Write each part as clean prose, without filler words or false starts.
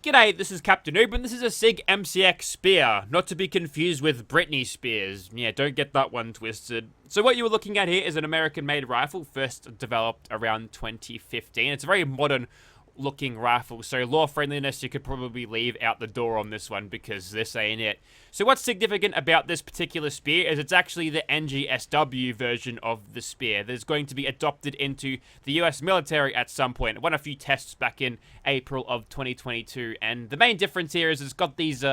G'day, this is Captainoob, and this is a SIG MCX Spear, not to be confused with Britney Spears. Yeah, don't get that one twisted. So what you were looking at here is an American-made rifle, first developed around 2015. It's a very modern looking rifle, so law friendliness you could probably leave out the door on this one because this ain't it. So what's significant about this particular spear is it's actually the NGSW version of the spear that's going to be adopted into the US military at some point. It won a few tests back in April of 2022, and the main difference here is it's got these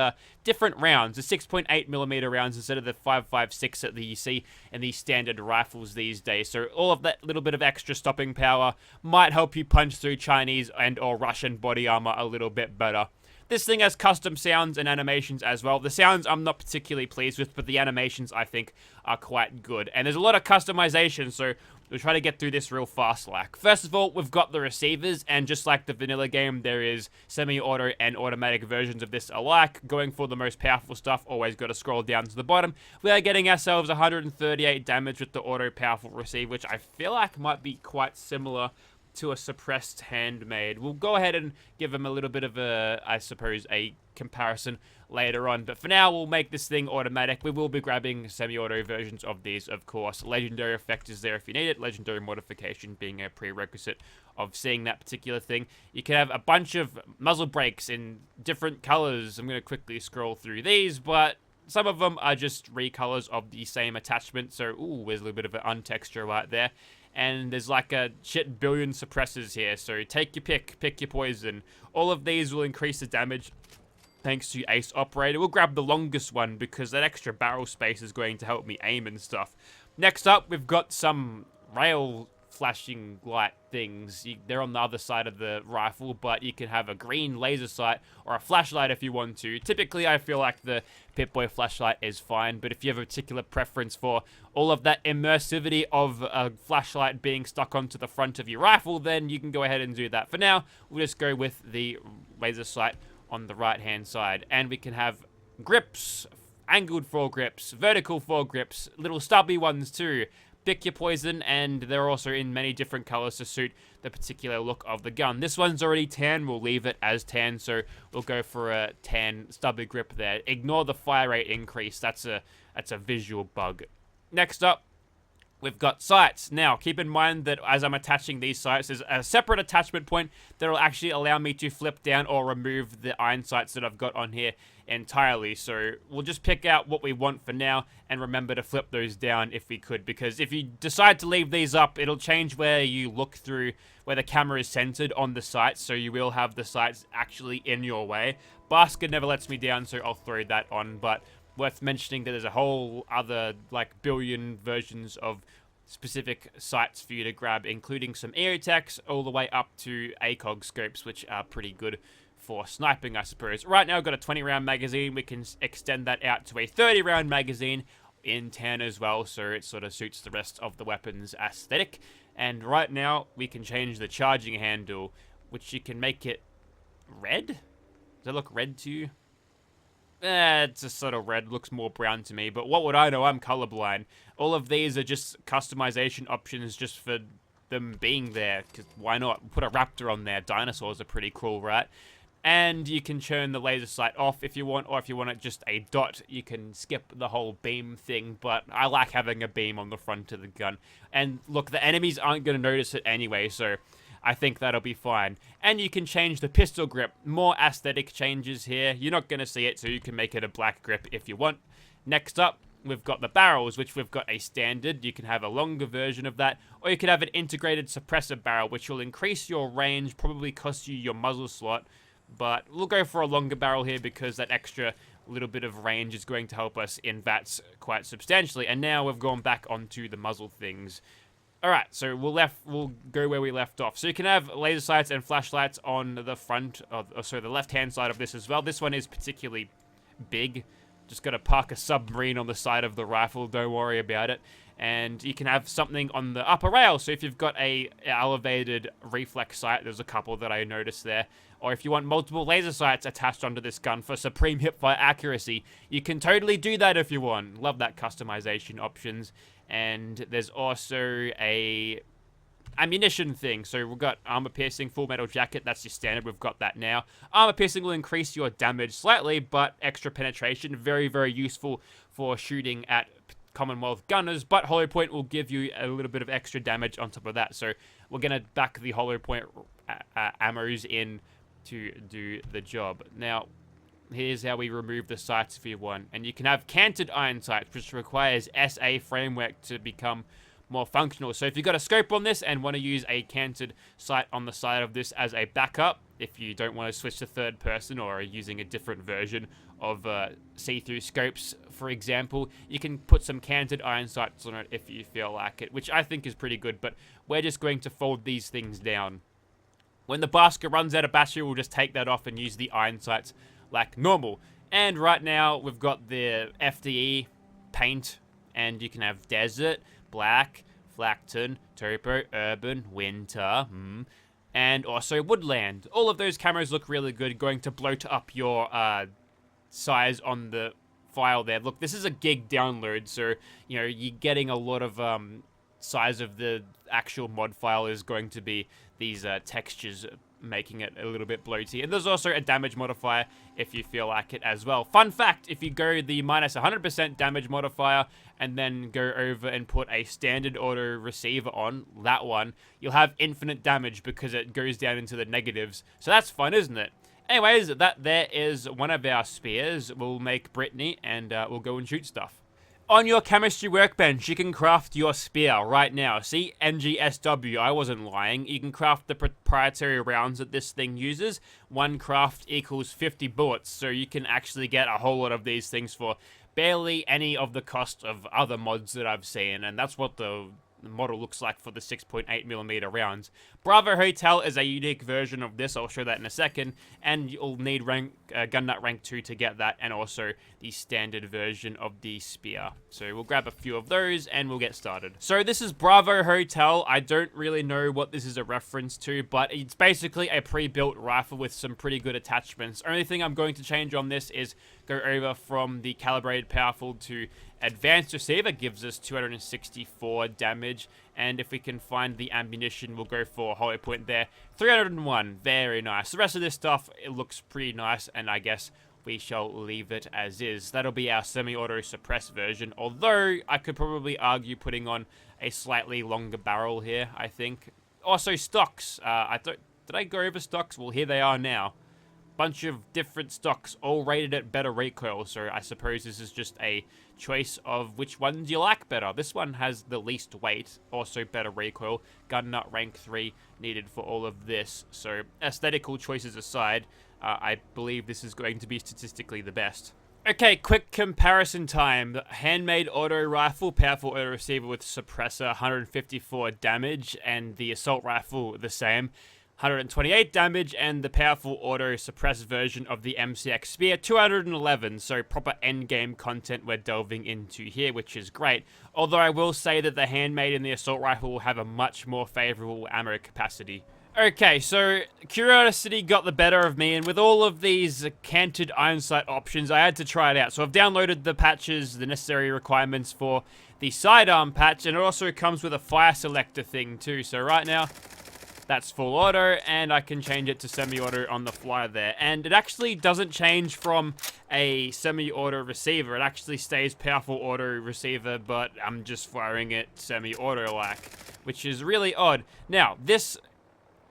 different rounds, the 6.8mm rounds instead of the 5.56 that you see in these standard rifles these days. So all of that little bit of extra stopping power might help you punch through Chinese and or Russian body armor a little bit better. This thing has custom sounds and animations as well. The sounds I'm not particularly pleased with, but the animations I think are quite good. And there's a lot of customization, so we'll try to get through this real fast like. First of all, we've got the receivers, and just like the vanilla game, there is semi-auto and automatic versions of this alike. Going for the most powerful stuff, always got to scroll down to the bottom. We are getting ourselves 138 damage with the auto powerful receiver, which I feel like might be quite similar to a suppressed handmade. We'll go ahead and give them a little bit of a, I suppose, a comparison later on. But for now, we'll make this thing automatic. We will be grabbing semi-auto versions of these, of course. Legendary effect is there if you need it. Legendary modification being a prerequisite of seeing that particular thing. You can have a bunch of muzzle brakes in different colors. I'm going to quickly scroll through these, but some of them are just recolors of the same attachment. So, ooh, there's a little bit of an untexture right there. And there's like a shit billion suppressors here, so take your pick your poison. All of these will increase the damage thanks to Ace Operator. We'll grab the longest one because that extra barrel space is going to help me aim and stuff. Next up, we've got some rail flashing light things. They're on the other side of the rifle, but you can have a green laser sight or a flashlight if you want to. Typically, I feel like the Pip-Boy flashlight is fine, but if you have a particular preference for all of that immersivity of a flashlight being stuck onto the front of your rifle, then you can go ahead and do that. For now, we'll just go with the laser sight on the right-hand side, and we can have grips, angled foregrips, vertical foregrips, little stubby ones too. Pick your poison, and they're also in many different colors to suit the particular look of the gun. This one's already tan. We'll leave it as tan, so we'll go for a tan stubby grip there. Ignore the fire rate increase. That's a visual bug. Next up, we've got sights. Now, keep in mind that as I'm attaching these sights, there's a separate attachment point that will actually allow me to flip down or remove the iron sights that I've got on here entirely. So we'll just pick out what we want for now and remember to flip those down if we could, because if you decide to leave these up, it'll change where you look through, where the camera is centered on the sights, so you will have the sights actually in your way. Basket never lets me down, so I'll throw that on, but worth mentioning that there's a whole other like billion versions of specific sights for you to grab, including some EOTechs all the way up to ACOG scopes, which are pretty good for sniping, I suppose. Right now I've got a 20-round magazine. We can extend that out to a 30-round magazine in tan as well, so it sort of suits the rest of the weapon's aesthetic. And right now we can change the charging handle, which you can make it red. Does that look red to you? It's a sort of red, looks more brown to me, but what would I know? I'm colorblind. All of these are just customization options just for them being there, because why not? Put a raptor on there. Dinosaurs are pretty cool, right? And you can turn the laser sight off if you want, or if you want it just a dot, you can skip the whole beam thing, but I like having a beam on the front of the gun. And look, the enemies aren't going to notice it anyway, so I think that'll be fine. And you can change the pistol grip. More aesthetic changes here. You're not going to see it, so you can make it a black grip if you want. Next up, we've got the barrels, which we've got a standard. You can have a longer version of that, or you could have an integrated suppressor barrel, which will increase your range, probably cost you your muzzle slot. But we'll go for a longer barrel here because that extra little bit of range is going to help us in VATS quite substantially. And now we've gone back onto the muzzle things. Alright, so we'll go where we left off. So you can have laser sights and flashlights on the front of, the left-hand side of this as well. This one is particularly big. Just got to park a submarine on the side of the rifle, don't worry about it. And you can have something on the upper rail, so if you've got a elevated reflex sight, there's a couple that I noticed there, or if you want multiple laser sights attached onto this gun for supreme hipfire accuracy, you can totally do that if you want. Love that customization options. And there's also a ammunition thing. So we've got armor piercing, full metal jacket. That's your standard. We've got that now. Armor piercing will increase your damage slightly, but extra penetration. Very, very useful for shooting at Commonwealth gunners, but hollow point will give you a little bit of extra damage on top of that. So we're going to back the hollow point ammos in to do the job. Now, here's how we remove the sights if you want. And you can have canted iron sights, which requires SA framework to become more functional. So if you've got a scope on this and want to use a canted sight on the side of this as a backup, if you don't want to switch to third person or are using a different version of see-through scopes, for example, you can put some canted iron sights on it if you feel like it, which I think is pretty good, but we're just going to fold these things down. When the basket runs out of battery, we'll just take that off and use the iron sights like normal. And right now, we've got the FDE paint, and you can have desert, black, Flacton, Topo, urban, winter, and also woodland. All of those cameras look really good, going to bloat up your size on the file there. Look, this is a gig download, so, you know, you're getting a lot of size of the actual mod file is going to be these textures, making it a little bit bloaty. And there's also a damage modifier if you feel like it as well. Fun fact, if you go the minus 100% damage modifier and then go over and put a standard auto receiver on, that one, you'll have infinite damage because it goes down into the negatives. So that's fun, isn't it? Anyways, that there is one of our spears. We'll make Brittany and we'll go and shoot stuff. On your chemistry workbench, you can craft your spear right now. See, NGSW, I wasn't lying. You can craft the proprietary rounds that this thing uses. One craft equals 50 bullets, so you can actually get a whole lot of these things for barely any of the cost of other mods that I've seen, and that's what the model looks like for the 6.8mm rounds. Bravo Hotel is a unique version of this. I'll show that in a second, and you'll need gun nut rank 2 to get that, and also the standard version of the spear. So we'll grab a few of those and we'll get started. So this is Bravo Hotel. I don't really know what this is a reference to, but it's basically a pre-built rifle with some pretty good attachments. Only thing I'm going to change on this is go over from the calibrated powerful to advanced receiver. Gives us 264 damage, and if we can find the ammunition, we'll go for hollow point there. 301, very nice. The rest of this stuff, it looks pretty nice, and I guess we shall leave it as is. That'll be our semi-auto suppress version, although I could probably argue putting on a slightly longer barrel here, I think. Also, stocks. Did I go over stocks? Well, here they are now. Bunch of different stocks, all rated at better recoil, so I suppose this is just a choice of which ones you like better. This one has the least weight, also better recoil, gun nut rank 3 needed for all of this, so aesthetical choices aside, I believe this is going to be statistically the best. Okay, quick comparison time. The handmade auto rifle, powerful auto receiver with suppressor, 154 damage, and the assault rifle the same. 128 damage, and the powerful auto suppressed version of the MCX Spear, 211, so proper endgame content we're delving into here, which is great. Although I will say that the handmade and the assault rifle will have a much more favorable ammo capacity. Okay, so curiosity got the better of me, and with all of these canted iron sight options, I had to try it out. So I've downloaded the patches, the necessary requirements for the sidearm patch, and it also comes with a fire selector thing too. So right now, that's full auto, and I can change it to semi-auto on the fly there. And it actually doesn't change from a semi-auto receiver. It actually stays powerful auto receiver, but I'm just firing it semi-auto like, which is really odd. Now, this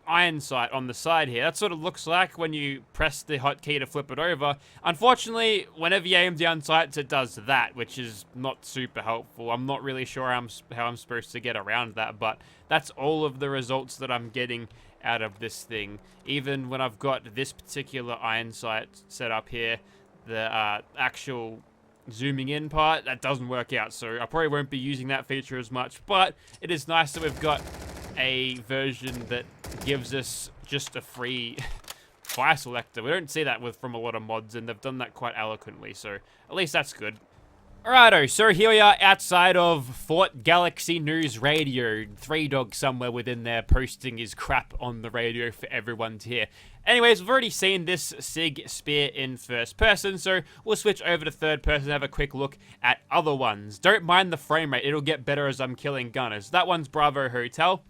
iron sight on the side here, that's what it looks like when you press the hotkey to flip it over. Unfortunately, whenever you aim down sights, it does that, which is not super helpful. I'm not really sure how I'm supposed to get around that, but that's all of the results that I'm getting out of this thing. Even when I've got this particular iron sight set up here, the actual zooming in part, that doesn't work out, so I probably won't be using that feature as much, but it is nice that we've got a version that gives us just a free fire selector. We don't see that from a lot of mods, and they've done that quite eloquently, so at least that's good. Alrighto, so here we are outside of Fort Galaxy News Radio. 3Dog somewhere within there posting his crap on the radio for everyone to hear. Anyways, we've already seen this SIG Spear in first person, so we'll switch over to third person and have a quick look at other ones. Don't mind the frame rate, it'll get better as I'm killing gunners. That one's Bravo Hotel.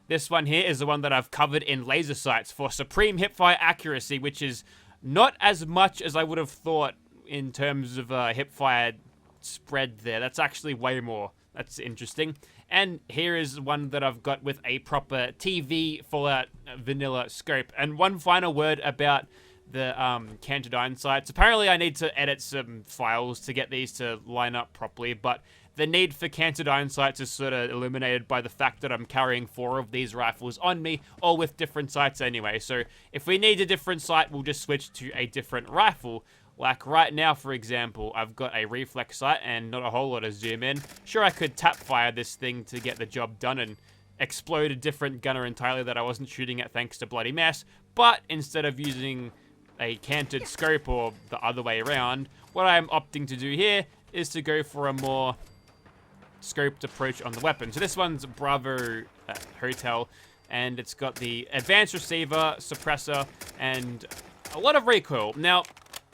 This one here is the one that I've covered in laser sights for supreme hipfire accuracy, which is not as much as I would have thought in terms of hipfire spread there. That's actually way more. That's interesting. And here is one that I've got with a proper TV Fallout vanilla scope. And one final word about the canted iron sights. Apparently I need to edit some files to get these to line up properly, but the need for canted iron sights is sort of eliminated by the fact that I'm carrying 4 of these rifles on me, all with different sights anyway. So if we need a different sight, we'll just switch to a different rifle. Like right now, for example, I've got a reflex sight and not a whole lot of zoom in. Sure, I could tap fire this thing to get the job done and explode a different gunner entirely that I wasn't shooting at thanks to Bloody Mess, but instead of using a canted scope or the other way around, what I'm opting to do here is to go for a more scoped approach on the weapon. So this one's Bravo Hotel, and it's got the advanced receiver, suppressor, and a lot of recoil. Now,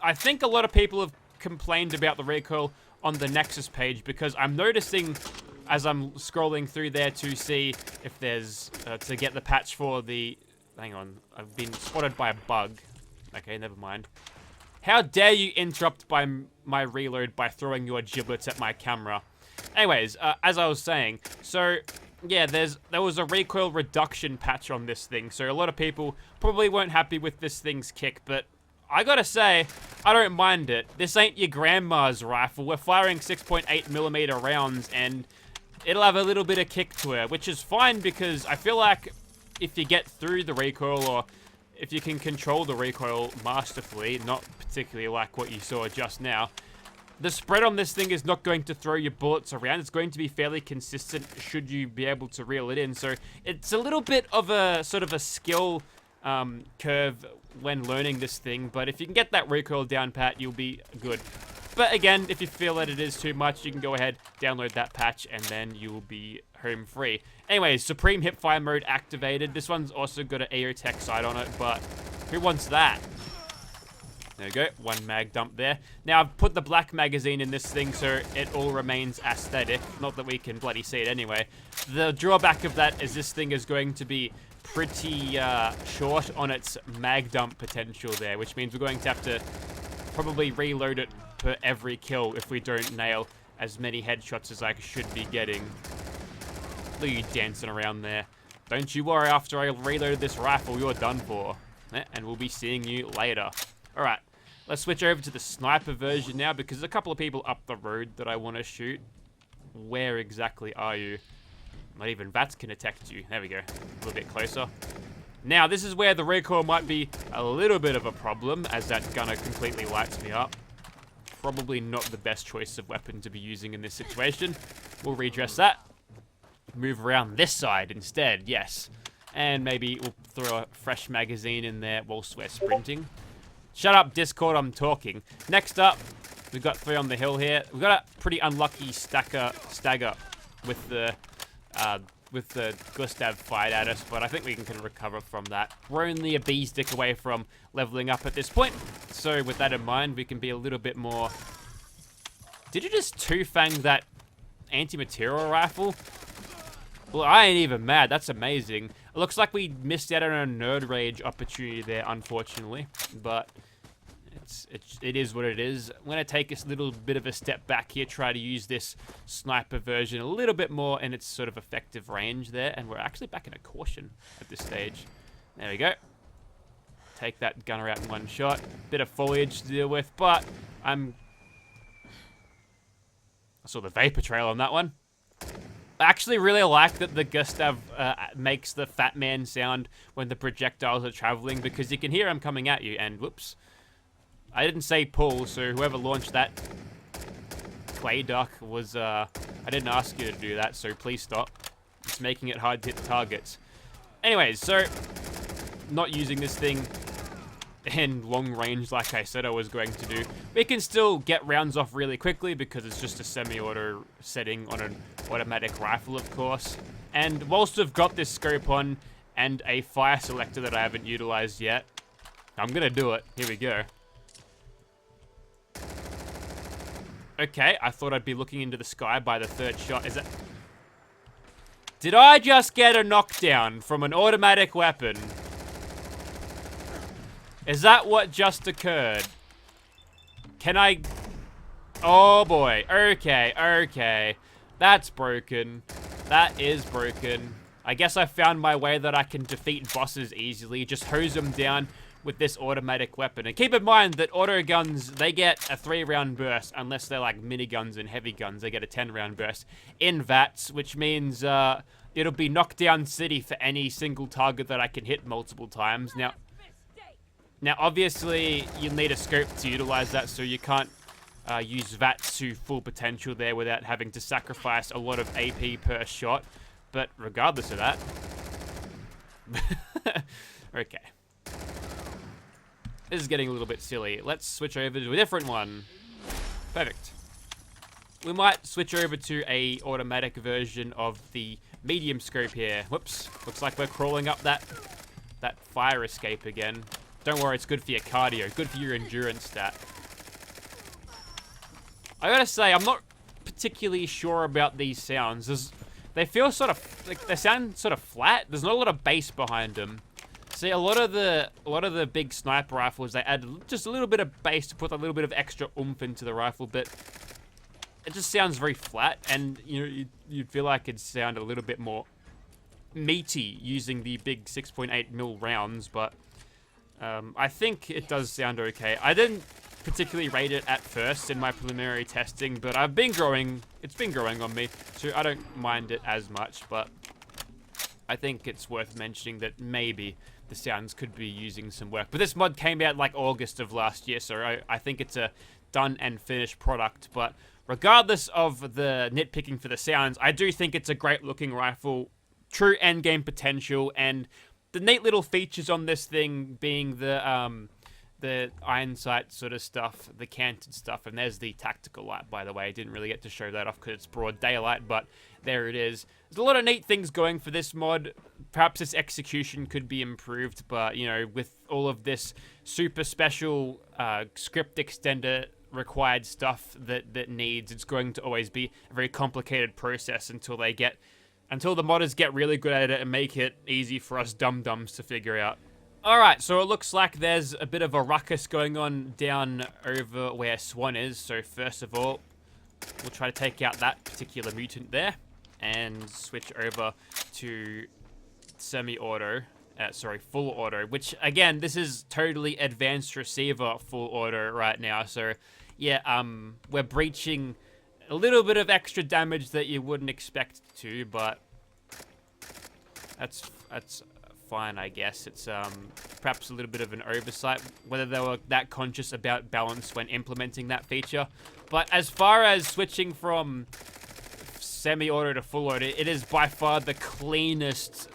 I think a lot of people have complained about the recoil on the Nexus page because I'm noticing as I'm scrolling through there to see if there's, to get the patch for the, hang on, I've been spotted by a bug. Okay, never mind. How dare you interrupt my reload by throwing your giblets at my camera? Anyways, as I was saying, so yeah, there was a recoil reduction patch on this thing, so a lot of people probably weren't happy with this thing's kick, but I gotta say, I don't mind it. This ain't your grandma's rifle. We're firing 6.8mm rounds, and it'll have a little bit of kick to it, which is fine because I feel like if you get through the recoil, or if you can control the recoil masterfully, not particularly like what you saw just now, the spread on this thing is not going to throw your bullets around. It's going to be fairly consistent should you be able to reel it in. So it's a little bit of a sort of a skill curve when learning this thing, but if you can get that recoil down pat, you'll be good. But again, if you feel that it is too much, you can go ahead, download that patch, and then you will be home free. Anyways, Supreme Hipfire mode activated. This one's also got an AOTech sight on it, but who wants that? There we go, 1 mag dump there. Now, I've put the black magazine in this thing so it all remains aesthetic. Not that we can bloody see it anyway. The drawback of that is this thing is going to be pretty short on its mag dump potential there, which means we're going to have to probably reload it per every kill if we don't nail as many headshots as I should be getting. Look at you dancing around there. Don't you worry, after I reload this rifle, you're done for. And we'll be seeing you later. Alright, let's switch over to the sniper version now, because there's a couple of people up the road that I want to shoot. Where exactly are you? Not even VATS can detect you. There we go. A little bit closer. Now, this is where the recoil might be a little bit of a problem, as that gunner completely lights me up. Probably not the best choice of weapon to be using in this situation. We'll redress that. Move around this side instead, yes. And maybe we'll throw a fresh magazine in there whilst we're sprinting. Shut up, Discord, I'm talking. Next up, we've got 3 on the hill here. We've got a pretty unlucky stagger with the Gustav fired at us, but I think we can recover from that. We're only a bee's dick away from leveling up at this point, so with that in mind, we can be a little bit more... Did you just two-fang that anti-material rifle? Well, I ain't even mad. That's amazing. It looks like we missed out on a nerd rage opportunity there, unfortunately, but it is what it is. I'm going to take a little bit of a step back here, try to use this sniper version a little bit more in its sort of effective range there, and we're actually back in a caution at this stage. There we go. Take that gunner out in one shot. Bit of foliage to deal with, but I saw the vapor trail on that one. I actually really like that the Gustav makes the fat man sound when the projectiles are traveling, because you can hear them coming at you, and whoops. I didn't say pull, so whoever launched that clay duck was, I didn't ask you to do that, so please stop. It's making it hard to hit targets. Anyways, so, not using this thing in long range like I said I was going to do. We can still get rounds off really quickly because it's just a semi-auto setting on an automatic rifle, of course. And whilst we've got this scope on and a fire selector that I haven't utilized yet, I'm gonna do it. Here we go. Okay, I thought I'd be looking into the sky by the 3rd shot. Is that... Did I just get a knockdown from an automatic weapon? Is that what just occurred? Can I... Oh boy. Okay, okay. That's broken. That is broken. I guess I found my way that I can defeat bosses easily. Just hose them down with this automatic weapon. And keep in mind that auto guns, they get a 3-round burst, unless they're like miniguns and heavy guns. They get a 10-round burst in VATS, which means it'll be knockdown city for any single target that I can hit multiple times. Now obviously, you'll need a scope to utilize that, so you can't use VATS to full potential there without having to sacrifice a lot of AP per shot. But regardless of that... Okay. This is getting a little bit silly. Let's switch over to a different one. Perfect. We might switch over to a automatic version of the medium scope here. Whoops. Looks like we're crawling up that fire escape again. Don't worry, it's good for your cardio. Good for your endurance stat. I gotta say, I'm not particularly sure about these sounds. They feel sort of, like, they sound sort of flat. There's not a lot of bass behind them. See, a lot of the big sniper rifles, they add just a little bit of bass to put a little bit of extra oomph into the rifle, but it just sounds very flat, and you'd feel like it'd sound a little bit more meaty using the big 6.8mm rounds, but I think it does sound okay. I didn't particularly rate it at first in my preliminary testing, but it's been growing on me, so I don't mind it as much, but I think it's worth mentioning that maybe the sounds could be using some work. But this mod came out like August of last year, so I think it's a done and finished product. But regardless of the nitpicking for the sounds, I do think it's a great looking rifle, true endgame potential, and the neat little features on this thing being the iron sight sort of stuff, the canted stuff, and there's the tactical light, by the way. I didn't really get to show that off because it's broad daylight, but there it is. There's a lot of neat things going for this mod. Perhaps its execution could be improved, but, with all of this super special script extender required stuff that needs, it's going to always be a very complicated process until the modders get really good at it and make it easy for us dum-dums to figure out. Alright, so it looks like there's a bit of a ruckus going on down over where Swan is. So first of all, we'll try to take out that particular mutant there and switch over to semi-auto, full auto, which again, this is totally advanced receiver full auto right now. So yeah, we're breaching a little bit of extra damage that you wouldn't expect to, but that's fine, I guess. It's perhaps a little bit of an oversight, whether they were that conscious about balance when implementing that feature. But as far as switching from semi-auto to full auto, it is by far the cleanest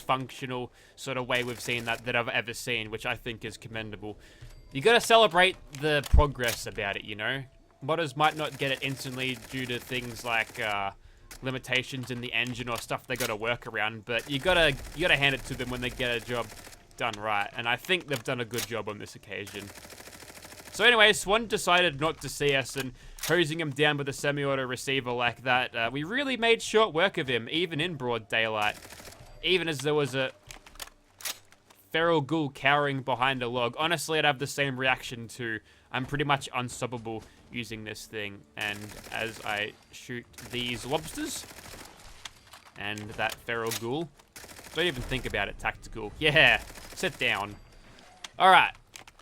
functional sort of way we've seen that I've ever seen, which I think is commendable. You gotta celebrate the progress about it, Modders might not get it instantly due to things like limitations in the engine or stuff they gotta work around, but you gotta hand it to them when they get a job done right, and I think they've done a good job on this occasion. So anyway, Swan decided not to see us, and hosing him down with a semi-auto receiver like that, we really made short work of him, even in broad daylight. Even as there was a feral ghoul cowering behind a log. Honestly, I'd have the same reaction too. I'm pretty much unstoppable using this thing. And as I shoot these lobsters and that feral ghoul, don't even think about it, tactical. Yeah, sit down. Alright,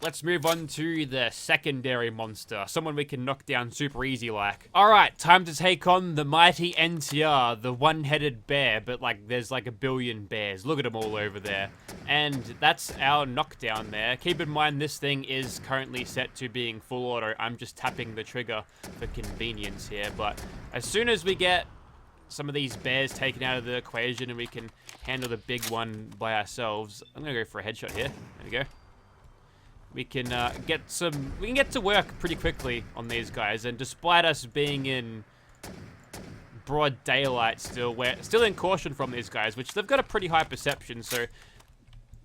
let's move on to the secondary monster. Someone we can knock down super easy like. Alright, time to take on the mighty NTR, the one-headed bear, but there's like a billion bears. Look at them all over there. And that's our knockdown there. Keep in mind this thing is currently set to being full auto. I'm just tapping the trigger for convenience here, but as soon as we get some of these bears taken out of the equation and we can handle the big one by ourselves, I'm gonna go for a headshot here. There we go. We can get to work pretty quickly on these guys, and despite us being in broad daylight still, we're still in caution from these guys, which they've got a pretty high perception, so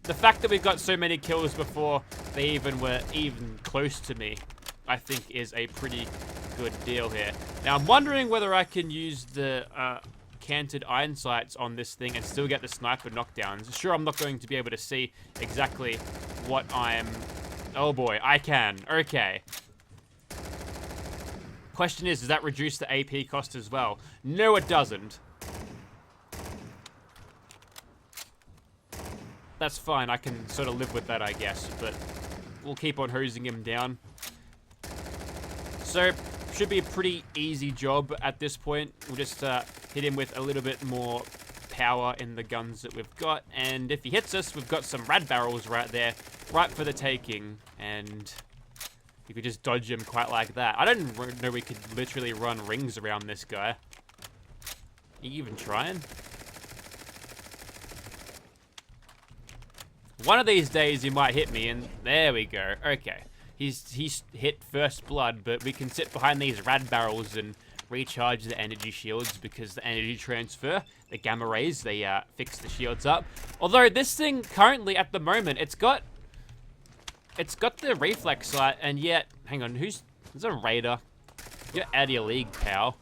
the fact that we've got so many kills before they even were close to me, I think is a pretty good deal here. Now I'm wondering whether I can use the canted iron sights on this thing and still get the sniper knockdowns. Sure, I'm not going to be able to see exactly what I'm... Oh boy, I can. Okay. Question is, does that reduce the AP cost as well? No, it doesn't. That's fine, I can sort of live with that, I guess, but we'll keep on hosing him down. So, should be a pretty easy job at this point. We'll just hit him with a little bit more power in the guns that we've got, and if he hits us, we've got some rad barrels right there, right for the taking, and you could just dodge him quite like that. I didn't know we could literally run rings around this guy. Are you even trying? One of these days you might hit me, and there we go. Okay. He's hit first blood, but we can sit behind these rad barrels and recharge the energy shields because the energy transfer, the gamma rays, they fix the shields up. Although this thing currently at the moment, it's got the reflex sight, and yet, hang on, there's a raider. You're out of your league, pal.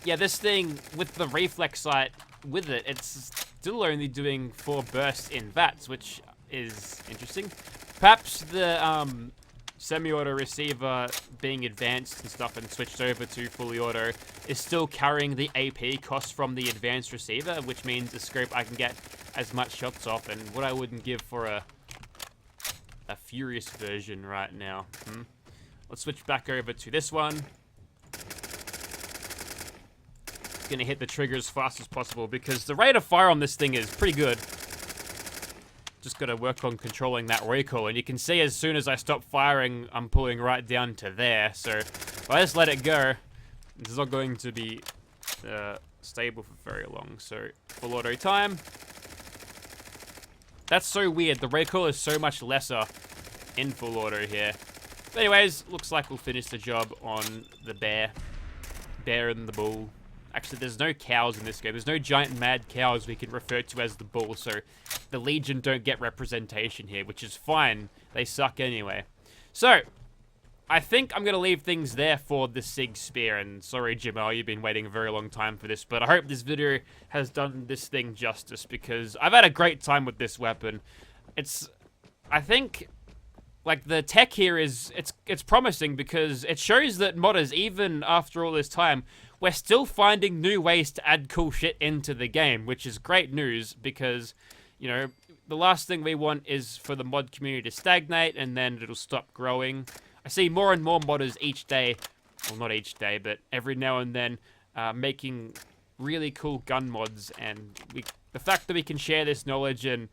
Yeah, this thing with the reflex sight with it, it's still only doing 4 bursts in VATS, which is interesting. Perhaps the semi-auto receiver being advanced and stuff and switched over to fully auto is still carrying the AP cost from the advanced receiver, which means the scope I can get as much shots off, and what I wouldn't give for a furious version right now. Let's switch back over to this one. Gonna hit the trigger as fast as possible because the rate of fire on this thing is pretty good. Just gotta work on controlling that recoil, and you can see as soon as I stop firing, I'm pulling right down to there. So if I just let it go, it's not going to be stable for very long. So full auto time. That's so weird. The recoil is so much lesser in full auto here. But anyways, looks like we'll finish the job on the bear and the bull. Actually, there's no cows in this game. There's no giant mad cows we can refer to as the bull, so the Legion don't get representation here, which is fine. They suck anyway. So, I think I'm going to leave things there for the SIG Spear, and sorry, Jamal, you've been waiting a very long time for this, but I hope this video has done this thing justice, because I've had a great time with this weapon. I think, like, the tech here it's promising, because it shows that modders, even after all this time, we're still finding new ways to add cool shit into the game, which is great news because, you know, the last thing we want is for the mod community to stagnate and then it'll stop growing. I see more and more modders each day, well, not each day, but every now and then, making really cool gun mods, and the fact that we can share this knowledge and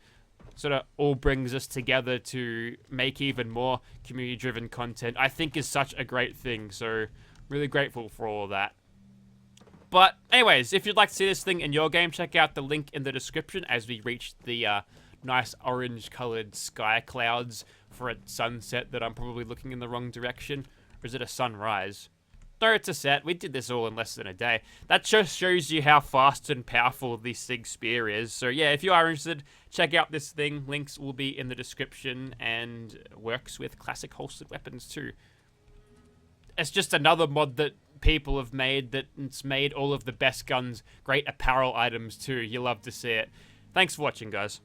sort of all brings us together to make even more community-driven content, I think is such a great thing, so really grateful for all of that. But anyways, if you'd like to see this thing in your game, check out the link in the description as we reach the nice orange-colored sky clouds for a sunset that I'm probably looking in the wrong direction. Or is it a sunrise? No, it's a set. We did this all in less than a day. That just shows you how fast and powerful the SIG Spear is. So yeah, if you are interested, check out this thing. Links will be in the description, and works with classic holstered weapons too. It's just another mod that people have made that's made all of the best guns great apparel items too. You'll love to see it. Thanks for watching, guys.